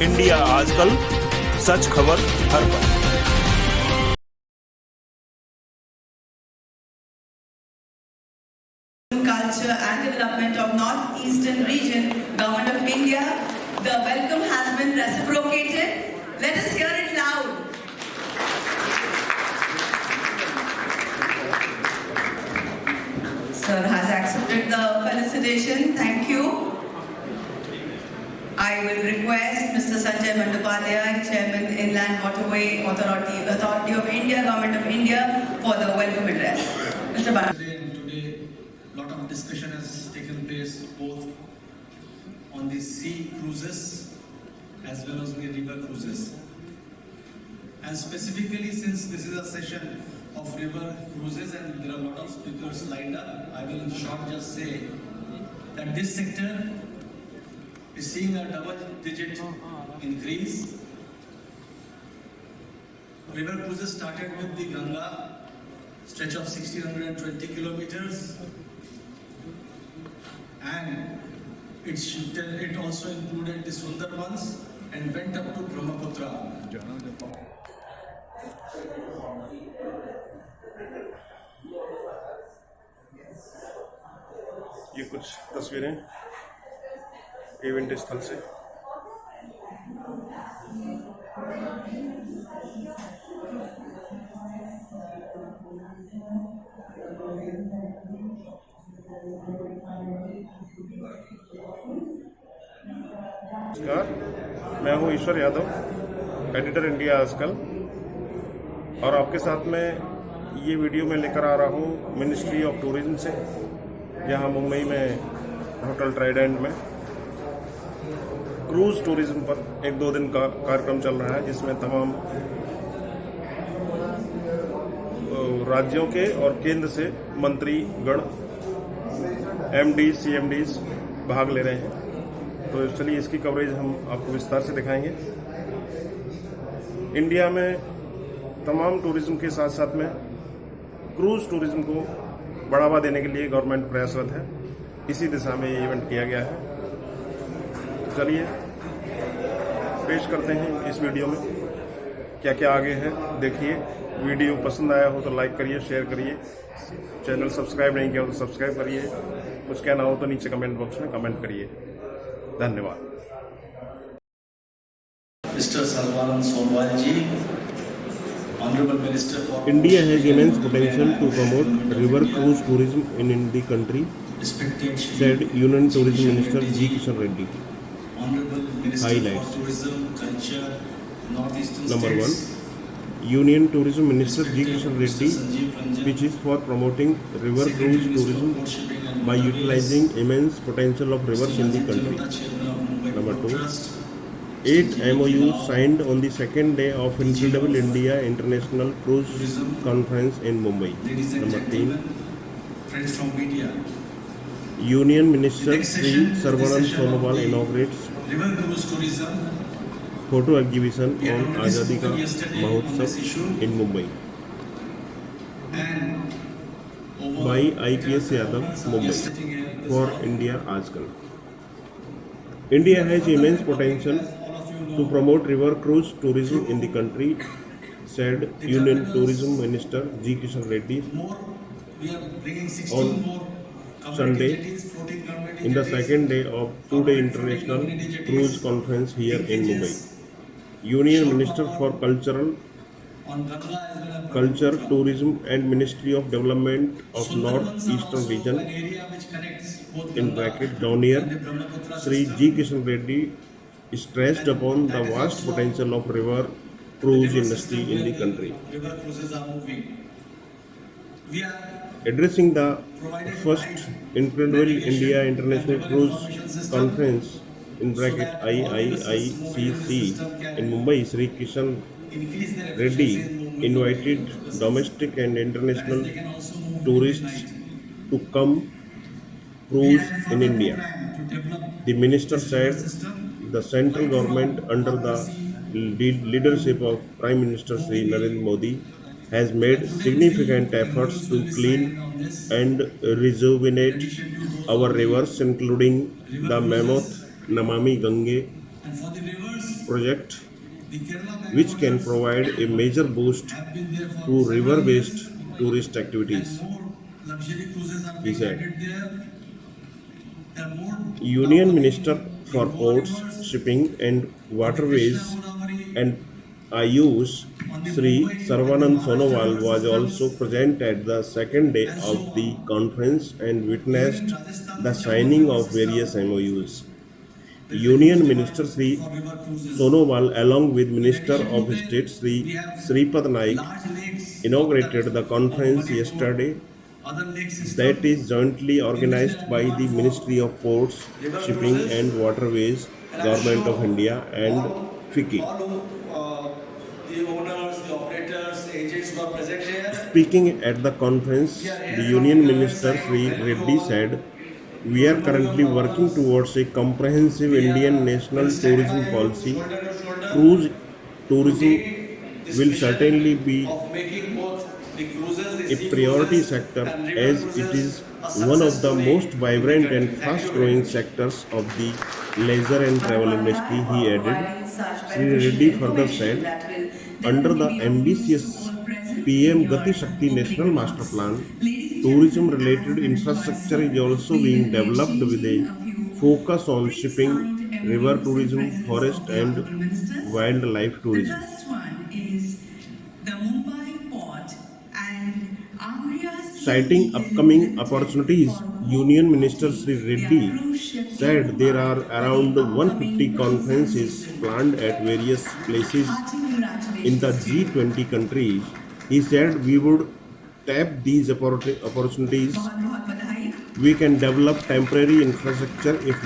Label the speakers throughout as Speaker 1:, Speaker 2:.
Speaker 1: India आजकल, सच खबर हर पल।
Speaker 2: Culture and development of North-Eastern region, Government of India. The welcome has been reciprocated. Let us hear it loud. Sir has accepted the felicitation. Thank you. I will request Mr. Sanjay Bandopadhyay, Chairman, Inland Waterway Authority of India, Government of India, for the welcome address. Mr. Bandopadhyay.
Speaker 3: Today, a lot of discussion has taken place both on the sea cruises as well as the river cruises. And specifically, since this is a session of river cruises and there are a lot of speakers lined up, I will in short just say that this sector is seeing a double-digit increase. River cruises started with the Ganga, stretch of 1620 kilometers, and it also included the Sundarbans and went up to Brahmaputra.
Speaker 4: ये कुछ तस्वीरें event स्थल से। नमस्कार, मैं हूं ईश्वर Yadav, editor India आजकल, और आपके साथ में ये वीडियो मैं लेकर आ रहा हूं मिनिस्ट्री ऑफ टूरिज्म से, यहाँ मुंबई में होटल ट्राइडेंट में क्रूज टूरिज्म पर एक 2 दिन का कार्यक्रम चल रहा है, जिसमें तमाम राज्यों के और केंद्र से मंत्रीगण, एमडी, सीएमडीज भाग ले रहे हैं। तो चलिए इसकी कवरेज हम आपको विस्तार से दिखाएंगे। इंडिया में तमाम टूरिज्म के साथ साथ में क्रूज टूरिज्म को बढ़ावा देने के लिए गवर्नमेंट प्रयासरत है। इसी दिशा में ये इवेंट किया गया है। तो चलिए पेश करते हैं इस वीडियो में क्या क्या आगे है, देखिए। वीडियो पसंद आया हो तो लाइक करिए, शेयर करिए, चैनल सब्सक्राइब नहीं किया हो तो सब्सक्राइब करिए, कुछ कहना हो तो नीचे कमेंट बॉक्स में कमेंट करिए। धन्यवाद।
Speaker 3: Mr. Sarvanan Sonwal ji, Honorable Minister for
Speaker 4: India has immense potential to promote river cruise tourism in the country, said Union Tourism Minister G. Kishan Reddy.
Speaker 3: Honorable Minister
Speaker 4: Highlights.
Speaker 3: for Tourism, Culture, Northeastern
Speaker 4: Number
Speaker 3: States.
Speaker 4: 1. Union Tourism Minister G. Kishan Reddy speeches for promoting river cruise tourism by utilizing immense potential of rivers in the country. Number 2. 8 MOUs signed on the second day of Incredible India International Cruise Conference in Mumbai. Number 3.
Speaker 3: Friends from media.
Speaker 4: Union Minister Sri Sarvanan Sonowal inaugurates
Speaker 3: River cruise tourism
Speaker 4: photo exhibition on Azadi Ka Mahotsav in Mumbai
Speaker 3: and
Speaker 4: by IPS Yadav, Mumbai, for India Ajkal. India has immense potential to promote river cruise tourism in the country, said Union Tourism Minister G. Kishan Reddy
Speaker 3: we are bringing 16
Speaker 4: on
Speaker 3: more
Speaker 4: Sunday in the second day of 2-day international cruise conference here in Mumbai. Union Minister for Culture, Tourism and Ministry of Development of North Eastern Region in bracket Donier, Sri G. Kishan Reddy stressed upon the vast potential of river cruise industry in the country.
Speaker 3: River cruises are moving. We are
Speaker 4: Addressing the first Incredible India International Cruise Conference in bracket IIICC in Mumbai, Sri Kishan Reddy invited domestic and international tourists to come cruise in India. The minister said the central government under the leadership of Prime Minister Sri Narendra Modi has made significant efforts to clean and rejuvenate our rivers, including the mammoth Namami Gange
Speaker 3: And for the rivers,
Speaker 4: project
Speaker 3: the Kerala
Speaker 4: which can
Speaker 3: backwaters
Speaker 4: provide a major boost
Speaker 3: have been there for
Speaker 4: to
Speaker 3: several
Speaker 4: river-based
Speaker 3: years,
Speaker 4: tourist activities,
Speaker 3: and more luxury cruises are
Speaker 4: he
Speaker 3: being
Speaker 4: said.
Speaker 3: added there. There are more
Speaker 4: Union Minister for
Speaker 3: the
Speaker 4: Ports,
Speaker 3: rivers,
Speaker 4: Shipping and Waterways
Speaker 3: Krishna Godavari,
Speaker 4: and Ayush Sri Sarvanand Sonowal was also present at the second day of the conference and witnessed the signing of various MOUs. Union Minister Sri
Speaker 3: for river cruises.
Speaker 4: Sonowal along with Minister of State Sri Sripad Naik
Speaker 3: Large lakes
Speaker 4: inaugurated the conference yesterday
Speaker 3: other lake systems
Speaker 4: that is jointly organized by the Ministry of Ports, Shipping and Waterways, Government of India and FICCI.
Speaker 5: All the owners, the operators, the agents who are present here.
Speaker 4: Speaking at the conference, the Union Minister Sri Reddy said, "We are currently working towards a comprehensive Indian national tourism policy.
Speaker 5: Shoulder to shoulder.
Speaker 4: Cruise tourism
Speaker 5: This
Speaker 4: will
Speaker 5: mission
Speaker 4: certainly be
Speaker 5: of making both the cruises, the
Speaker 4: a
Speaker 5: sea
Speaker 4: priority
Speaker 5: cruises
Speaker 4: sector
Speaker 5: and river
Speaker 4: as
Speaker 5: cruises
Speaker 4: it is
Speaker 5: a
Speaker 4: one of
Speaker 5: success
Speaker 4: the
Speaker 5: story
Speaker 4: most
Speaker 5: in
Speaker 4: vibrant
Speaker 5: the
Speaker 4: and
Speaker 5: country.
Speaker 4: fast
Speaker 5: Thank you very
Speaker 4: growing
Speaker 5: much.
Speaker 4: sectors of the leisure and travel industry," he added. Sri Reddy further said, under the ambitious PM Gati Shakti National Master Plan, tourism related infrastructure is also being developed with a focus on shipping, river tourism, forest and wildlife
Speaker 2: The
Speaker 4: tourism.
Speaker 2: first one is the Mumbai port and Amria
Speaker 4: Citing upcoming opportunities, Union Minister Sri Reddy said there are around 150 conferences planned at various places in the G20 countries. He said we would tap these opportunities.
Speaker 2: बहुत बधाई
Speaker 4: We can develop temporary infrastructure if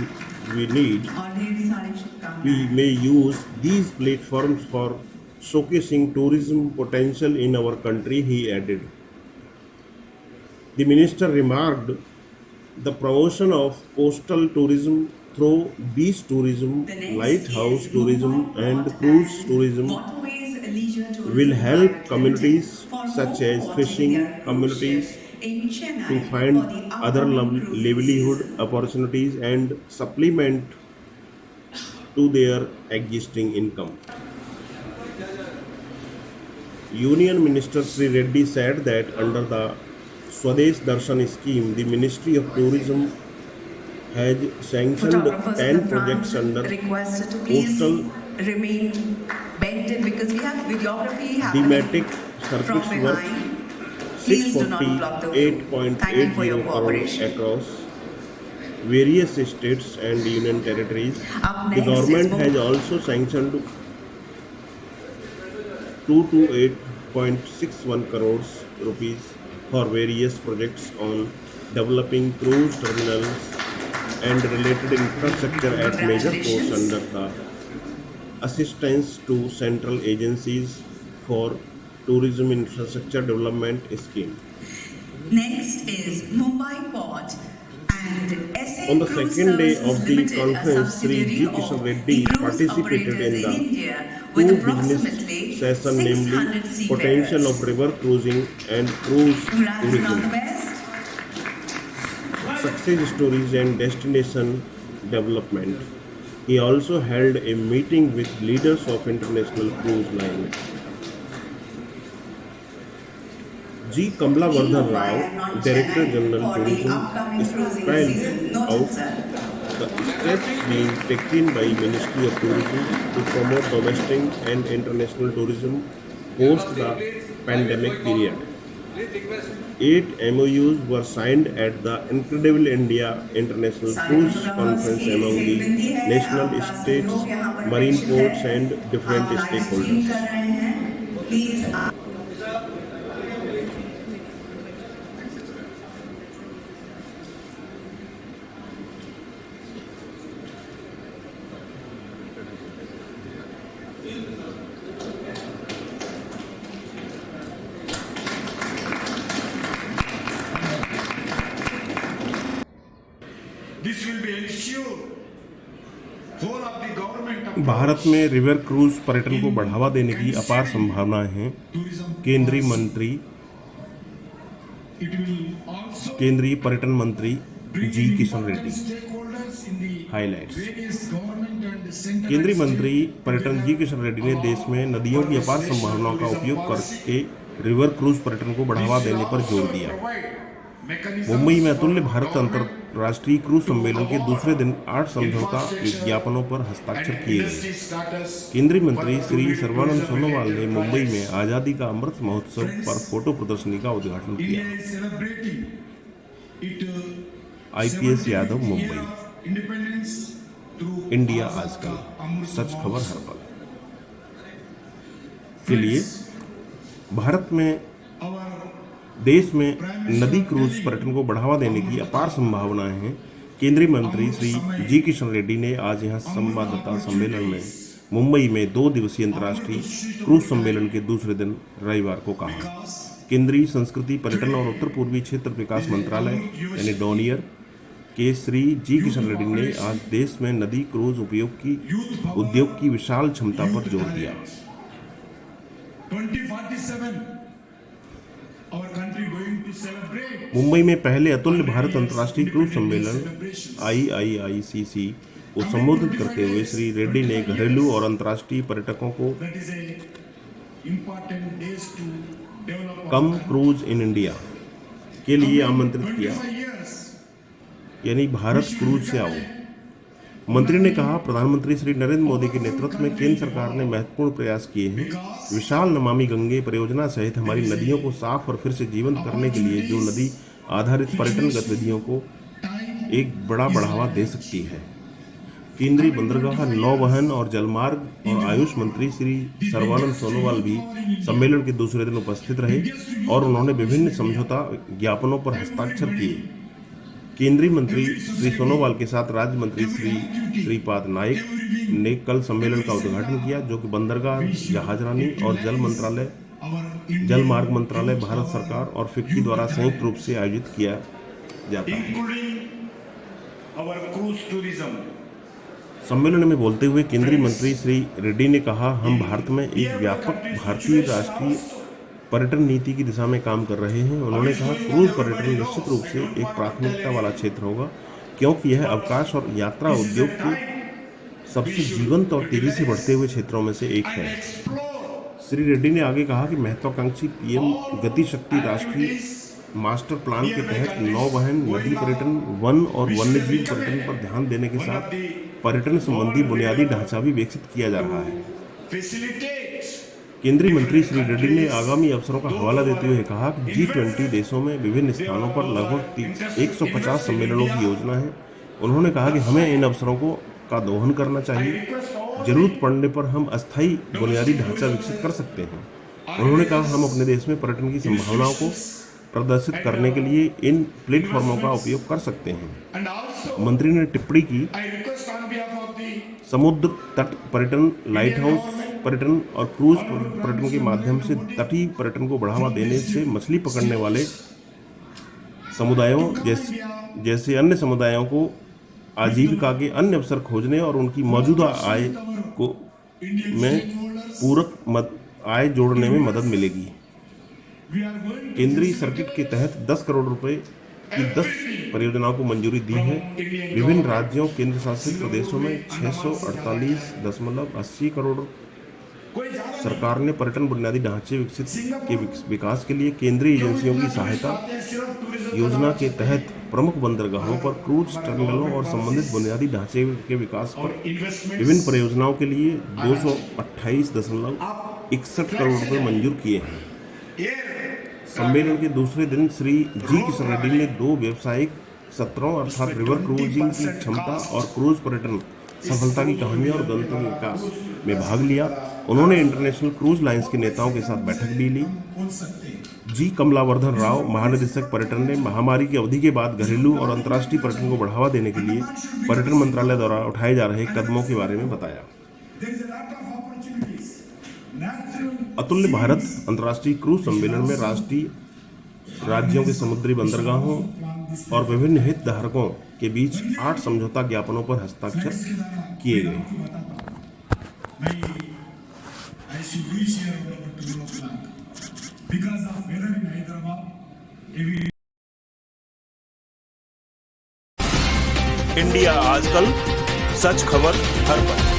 Speaker 4: we need.
Speaker 2: और ढेर सारी शुभकामनाएं।
Speaker 4: We may use these platforms for showcasing tourism potential in our country, he added. The minister remarked the promotion of coastal tourism through beach tourism,
Speaker 2: The next
Speaker 4: lighthouse
Speaker 2: is
Speaker 4: tourism
Speaker 2: Mumbai
Speaker 4: and
Speaker 2: Port
Speaker 4: cruise
Speaker 2: and
Speaker 4: tourism
Speaker 2: Waterways Leisure Tourism
Speaker 4: will help
Speaker 2: Private
Speaker 4: communities
Speaker 2: Limited for
Speaker 4: such
Speaker 2: more
Speaker 4: as
Speaker 2: ports
Speaker 4: fishing
Speaker 2: in their cruise
Speaker 4: communities
Speaker 2: ship in Chennai
Speaker 4: to find
Speaker 2: for the
Speaker 4: other
Speaker 2: upcoming cruising
Speaker 4: livelihood
Speaker 2: season.
Speaker 4: opportunities and supplement to their existing income. Union Minister Sri Reddy said that under the Swadesh Darshan scheme, the Ministry of Tourism has sanctioned
Speaker 2: Photographers
Speaker 4: 10
Speaker 2: in the
Speaker 4: projects
Speaker 2: front
Speaker 4: under
Speaker 2: requested to please
Speaker 4: coastal
Speaker 2: remain bended because we have videography happening
Speaker 4: thematic
Speaker 2: from
Speaker 4: circuits worth
Speaker 2: behind. Please do not block the view. Thank you for your
Speaker 4: 648.80 crores
Speaker 2: cooperation.
Speaker 4: across various states and union territories.
Speaker 2: Up
Speaker 4: The
Speaker 2: next is
Speaker 4: government
Speaker 2: Mumbai.
Speaker 4: has also sanctioned 228.61 crores rupees for various projects on developing cruise terminals and related infrastructure at major ports under the Assistance to Central Agencies for Tourism Infrastructure Development Scheme.
Speaker 2: Next is Mumbai Port and SA
Speaker 4: On the
Speaker 2: Cruise
Speaker 4: second day
Speaker 2: Services
Speaker 4: of the
Speaker 2: Limited, a
Speaker 4: conference, Sri
Speaker 2: subsidiary
Speaker 4: G.
Speaker 2: of
Speaker 4: Kishan
Speaker 2: the
Speaker 4: Reddy
Speaker 2: cruise
Speaker 4: participated
Speaker 2: operators
Speaker 4: in the
Speaker 2: India with
Speaker 4: two
Speaker 2: approximately
Speaker 4: business sessions,
Speaker 2: 600
Speaker 4: namely potential
Speaker 2: seafarers.
Speaker 4: of river cruising and cruise
Speaker 2: Congrats and all the
Speaker 4: tourism,
Speaker 2: best.
Speaker 4: success stories and destination development. He also held a meeting with leaders of international cruise lines. G. Kamla Vardhan Rao, Director General Tourism, spelled out the steps being taken by Ministry of Tourism to promote domestic and international tourism post the pandemic period. 8 MOUs were signed at the Incredible India International Cruise Conference among the national states, marine ports and different stakeholders.
Speaker 2: Please
Speaker 6: This will be ensured whole of the government of
Speaker 4: Bharat में river cruise पर्यटन को बढ़ावा देने की अपार संभावनाएं हैं।
Speaker 6: tourism.
Speaker 4: केंद्रीय मंत्री
Speaker 6: It will also
Speaker 4: केंद्रीय पर्यटन मंत्री
Speaker 6: bring
Speaker 4: ji
Speaker 6: in
Speaker 4: Kishan
Speaker 6: important
Speaker 4: Reddy
Speaker 6: stakeholders in the
Speaker 4: highlights.
Speaker 6: various government and
Speaker 4: केंद्रीय मंत्री पर्यटन जी किशन रेड्डी ने देश में नदियों की अपार संभावनाओं का उपयोग करके रिवर क्रूज पर्यटन को बढ़ावा देने पर जोर दिया। मुंबई में अतुल्य भारत अंतर्राष्ट्रीय क्रूज सम्मेलन के दूसरे दिन 8 समझौता ज्ञापनों पर हस्ताक्षर किए गए। केंद्रीय मंत्री श्री सर्बानंद सोनोवाल ने मुंबई में आजादी का अमृत महोत्सव पर फोटो प्रदर्शनी का उद्घाटन किया। IPS यादव, मुंबई। इंडिया आजकल, सच खबर हर पल। के लिए भारत में देश में नदी क्रूज पर्यटन को बढ़ावा देने की अपार संभावनाएं हैं। केंद्रीय मंत्री श्री जी किशन रेड्डी ने आज यहां संवाददाता सम्मेलन में मुंबई में 2 दिवसीय अंतर्राष्ट्रीय क्रूज सम्मेलन के दूसरे दिन रविवार को कहा। केंद्रीय संस्कृति, पर्यटन और उत्तर पूर्वी क्षेत्र विकास मंत्रालय यानी डोनियर के श्री जी किशन रेड्डी ने आज देश में नदी क्रूज उद्योग की विशाल क्षमता पर जोर दिया।
Speaker 6: 2047 our country going to celebrate
Speaker 4: Mumbai में पहले अतुल्य भारत अंतर्राष्ट्रीय क्रूज सम्मेलन IIICC को संबोधित करते हुए श्री रेड्डी ने घरेलू और अंतर्राष्ट्रीय पर्यटकों को
Speaker 6: that is a important days to develop
Speaker 4: come cruise in India के लिए आमंत्रित किया,
Speaker 6: 25 years
Speaker 4: यानी भारत क्रूज से आओ। मंत्री ने कहा, प्रधानमंत्री श्री नरेंद्र मोदी के नेतृत्व में केंद्र सरकार ने महत्वपूर्ण प्रयास किए हैं। विशाल नमामि गंगे परियोजना सहित हमारी नदियों को साफ और फिर से जीवंत करने के लिए जो नदी आधारित पर्यटन गतिविधियों को एक बड़ा बढ़ावा दे सकती है। केंद्रीय बंदरगाह, नौवहन और जलमार्ग और आयुष मंत्री श्री सर्बानंद सोनोवाल भी सम्मेलन के दूसरे दिन उपस्थित रहे और उन्होंने विभिन्न समझौता ज्ञापनों पर हस्ताक्षर किए। केंद्रीय मंत्री श्री सोनोवाल के साथ राज्य मंत्री श्री श्रीपाद नाइक ने कल सम्मेलन का उद्घाटन किया, जो कि बंदरगाह, जहाजरानी और जल मार्ग मंत्रालय, भारत सरकार और फिक्की द्वारा संयुक्त रूप से आयोजित किया जाता है।
Speaker 6: including our cruise tourism.
Speaker 4: सम्मेलन में बोलते हुए केंद्रीय मंत्री श्री रेड्डी ने कहा, हम भारत में एक व्यापक भारतीय राष्ट्रीय पर्यटन नीति की दिशा में काम कर रहे हैं। उन्होंने कहा, क्रूज पर्यटन निश्चित रूप से एक प्राथमिकता वाला क्षेत्र होगा, क्योंकि यह अवकाश और यात्रा उद्योग के सबसे जीवंत और तेजी से बढ़ते हुए क्षेत्रों में से एक है। श्री रेड्डी ने आगे कहा कि महत्वाकांक्षी PM गति शक्ति राष्ट्रीय मास्टर प्लान के तहत नौवहन, नदी पर्यटन, वन और वन्यजीव पर्यटन पर ध्यान देने के साथ पर्यटन संबंधी बुनियादी ढांचा भी विकसित किया जा रहा है। केंद्रीय मंत्री श्री रेड्डी ने आगामी अवसरों का हवाला देते हुए कहा कि G20 देशों में विभिन्न स्थानों पर लगभग 150 सम्मेलनों की योजना है। उन्होंने कहा कि हमें इन अवसरों का दोहन करना चाहिए। जरूरत पड़ने पर हम अस्थायी बुनियादी ढांचा विकसित कर सकते हैं। उन्होंने कहा, हम अपने देश में पर्यटन की संभावनाओं को प्रदर्शित करने के लिए इन प्लेटफॉर्मों का उपयोग कर सकते हैं। मंत्री ने टिप्पणी की, समुद्र तट पर्यटन, लाइट हाउस पर्यटन और क्रूज पर्यटन के माध्यम से तटीय पर्यटन को बढ़ावा देने से मछली पकड़ने वाले समुदायों जैसे अन्य समुदायों को आजीविका के अन्य अवसर खोजने और उनकी मौजूदा आय को में पूरक आय जोड़ने में मदद मिलेगी। केंद्रीय सर्किट के तहत 10 करोड़ रुपए की 10 परियोजनाओं को मंजूरी दी है। विभिन्न राज्यों, केंद्र शासित प्रदेशों में 648.80 करोड़ सरकार ने पर्यटन बुनियादी ढांचे के विकास के लिए केंद्रीय एजेंसियों की सहायता योजना के तहत प्रमुख बंदरगाहों पर क्रूज टर्मिनलों और संबंधित बुनियादी ढांचे के विकास पर विभिन्न परियोजनाओं के लिए 228.61 करोड़ रुपए मंजूर किए हैं। सम्मेलन के दूसरे दिन श्री जी किशन रेड्डी ने 2 व्यावसायिक सत्रों अर्थात रिवर क्रूजिंग की क्षमता और क्रूज पर्यटन सफलता की कहानियां और गंतव्य विकास में भाग लिया। उन्होंने इंटरनेशनल क्रूज लाइंस के नेताओं के साथ बैठक भी ली। जी कमलावर्धन राव, महानिदेशक पर्यटन, ने महामारी की अवधि के बाद घरेलू और अंतर्राष्ट्रीय पर्यटन को बढ़ावा देने के लिए पर्यटन मंत्रालय द्वारा उठाए जा रहे कदमों के बारे में बताया। अतुल्य भारत अंतर्राष्ट्रीय क्रूज सम्मेलन में राज्यों के समुद्री बंदरगाहों और विभिन्न हितधारकों के बीच 8 समझौता ज्ञापनों पर हस्ताक्षर किए गए।
Speaker 1: इंडिया आजकल, सच खबर हर पल।